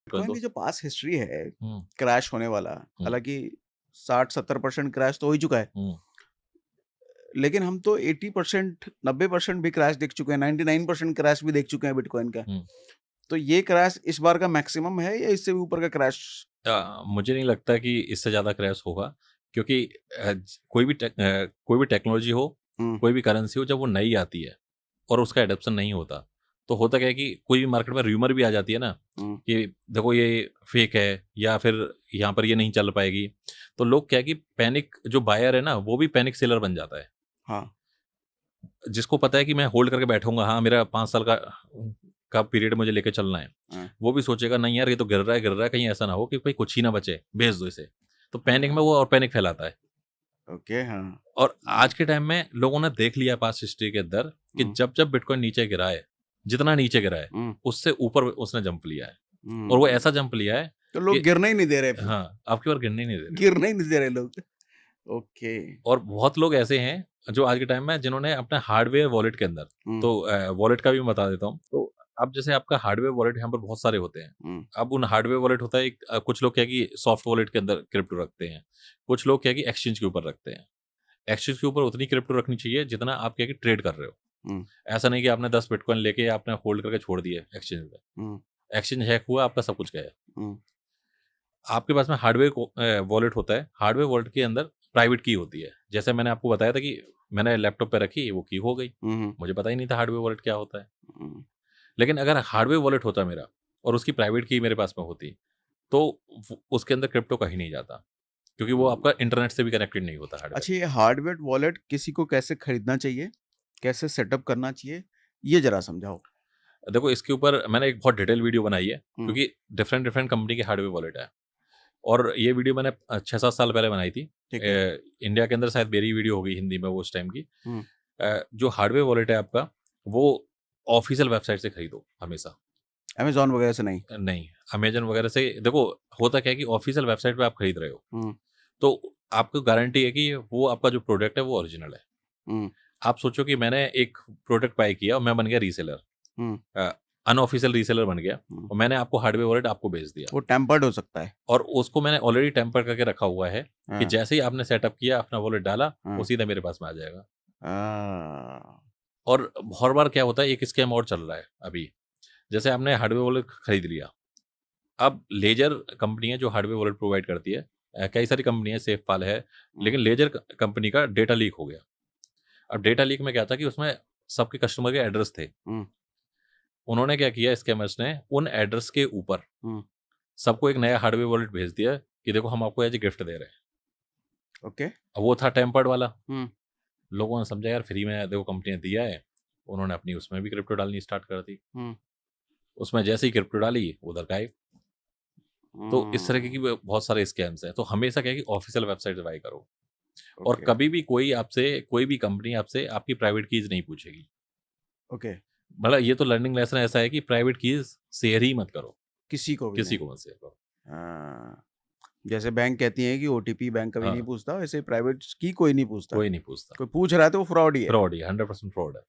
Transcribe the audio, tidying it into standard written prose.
Bitcoin तो की जो पास हिस्ट्री है हुँ, क्रैश होने वाला, हुँ, हालांकि 60-70% क्रैश तो हो ही चुका है, हुँ, लेकिन हम तो 80% 90% भी क्रैश देख चुके हैं, 99% क्रैश भी देख चुके हैं बिटकॉइन का। हुँ। तो ये क्रैश इस बार का मैक्सिमम है या इससे भी ऊपर का क्रैश? मुझे नहीं लगता कि इससे ज़्यादा क्रैश होगा, क्योंकि कोई भी टेक्नोलॉजी हो, हम्म, कोई भी करेंसी हो, जब वो नई आती है और उसका एडॉप्शन नहीं होता, तो होता क्या है कि कोई भी मार्केट में र्यूमर भी आ जाती है ना, हम्म, कि देखो ये फेक है या फिर यहाँ पर ये नहीं चल पाएगी। तो लोग क्या है कि पैनिक जो बायर है ना, वो भी पैनिक सेलर बन जाता है। हाँ, जिसको पता है कि मैं होल्ड करके बैठूँगा, हाँ, मेरा 5 साल का पीरियड मुझे लेके चलना है। हाँ, वो भी सोचेगा नहीं यार ये तो गिर रहा है, कहीं ऐसा ना हो कि भाई कुछ ही ना बचे, बेच दो इसे। तो पैनिक में हाँ, वो और पैनिक फैलाता है। ओके, हाँ, और आज के टाइम में लोगों ने देख लिया पास्ट हिस्ट्री के अंदर कि हम्म, जब-जब बिटकॉइन नीचे गिरा है, जितना नीचे गिरा है, हम्म, उससे ऊपर उसने जंप लिया है। और वो हम्म। ऐसा जंप लिया है तो लोग कि गिरना ही नहीं दे रहे फिर, हाँ, आपकी बार गिरने ही नहीं दे रहे। गिरना ही नहीं दे रहे लोग। ओके। और बहुत लोग ऐसे हैं जो आज के टाइम में जिन्होंने अपने हार्डवेयर वॉलेट के अंदर हम्म, तो वॉलेट का भी मैं बता देता हूँ। तो अब जैसे आपका हार्डवेयर वॉलेट यहाँ पर बहुत सारे होते हैं। हम्म, अब उन हार्डवेयर वॉलेट होता है कुछ लोग क्या है कि सॉफ्ट वॉलेट के अंदर क्रिप्टो रखते हैं। कुछ लोग क्या है कि एक्सचेंज के ऊपर रखते हैं। एक्सचेंज के ऊपर उतनी क्रिप्टो रखनी चाहिए जितना आप क्या है कि ट्रेड कर रहे हो। हम्म, ऐसा नहीं कि आपने 10 बिटकॉइन लेके आपने होल्ड करके छोड़ दिए एक्सचेंज पे। हम्म, एक्सचेंज हैक हुआ, आपका सब कुछ गया। हम्म, आपके पास में वॉलेट होता है। हार्डवेयर वॉलेट के अंदर प्राइवेट की होती है। जैसे मैंने आपको बताया था कि मैंने लैपटॉप पे रखी, वो की हो गई। हम्म, मुझे पता ही नहीं था हार्डवेयर वॉलेट क्या होता है। हम्म, लेकिन अगर हार्डवेयर वॉलेट होता मेरा और उसकी प्राइवेट की मेरे पास में होती, तो उसके अंदर क्रिप्टो कहीं नहीं जाता, क्योंकि वो हम्म। आपका इंटरनेट से भी कनेक्टेड नहीं होता हार्डवेयर। अच्छा, ये हार्डवेयर वॉलेट किसी को कैसे खरीदना चाहिए? कैसे सेटअप करना चाहिए? ये ज़रा समझाओ। देखो इसके ऊपर मैंने एक बहुत डिटेल वीडियो बनाई है, हुँ, क्योंकि डिफरेंट डिफरेंट कंपनी के हार्डवेयर वॉलेट है। और ये वीडियो मैंने 6-7 साल पहले बनाई थी। ठीक है। इंडिया के अंदर शायद मेरी वीडियो हो गई हिंदी में वो उस टाइम की। हुँ, जो हार्डवेयर वॉलेट है आपका, वो ऑफ़िशियल वेबसाइट से खरीदो हमेशा। अमेज़न वगैरह से नहीं? नहीं, अमेज़न वगैरह से देखो होता क्या है कि ऑफ़िशियल वेबसाइट पे आप खरीद रहे हो, हुँ, तो आपको गारंटी है कि वो आपका जो प्रोडक्ट है वो ओरिजिनल है। हुँ, आप सोचो कि मैंने एक प्रोडक्ट बाय किया और मैं बन गया रीसेलर, हुँ, अ, अनऑफ़िशियल रीसेलर बन गया हुँ। और मैंने आपको हार्डवेयर वॉलेट आपको बेच दिया। वो टेम्पर्ड हो सकता है। और उसको मैंने ऑलरेडी टेम्पर करके रखा हुआ है कि हाँ, जैसे ही आपने सेटअप किया, अपना वॉलेट डाला, वो हाँ। सीधा मेरे पास में आ जाएगा। आ, और हर बार क्या होता है, एक स्कैम और चल रहा है अभी। जैसे आपने हार्डवेयर वॉलेट खरीद लिया, अब लेजर कंपनी है जो हार्डवेयर वॉलेट प्रोवाइड करती है। कई सारी कंपनी है, सेफपाल है, हुँ, लेकिन लेजर कंपनी का डेटा लीक हो गया। अब डेटा लीक में क्या था कि उसमें सबके कस्टमर के एड्रेस थे। हुँ, उन्होंने क्या किया, स्कैमर्स ने उन एड्रेस के ऊपर हुँ। सबको एक नया हार्डवेयर वॉलेट भेज दिया कि देखो हम आपको एज ए गिफ्ट दे रहे हैं। ओके। अब वो था टेम्पर्ड वाला। हुँ, लोगों ने समझा यार फ्री में देखो कंपनी ने दिया है, उन्होंने अपनी उसमें भी क्रिप्टो डालनी स्टार्ट कर दी। हुँ, उसमें जैसे ही क्रिप्टो डाली, उधर गायब। तो इस तरह की हुँ। भी बहुत सारे स्कैम्स हैं। तो हमेशा क्या है कि ऑफिशियल वेबसाइट से बाय करो। और ओके, कभी भी कोई भी कंपनी आपसे आपकी प्राइवेट कीज़ नहीं पूछेगी। ओके। मतलब ये तो लर्निंग लेसन ऐसा है कि प्राइवेट कीज़ शेयर ही मत करो, किसी को भी किसी नहीं। को मत शेयर करो। हाँ, जैसे बैंक कहती है कि ओटीपी बैंक कभी नहीं हाँ, पूछता, वैसे प्राइवेट की कोई नहीं पूछता। कोई नहीं पूछता। कोई पूछ रहा है तो वो फ्रॉड ही है। फ्रॉड ही 100% फ्रॉड है।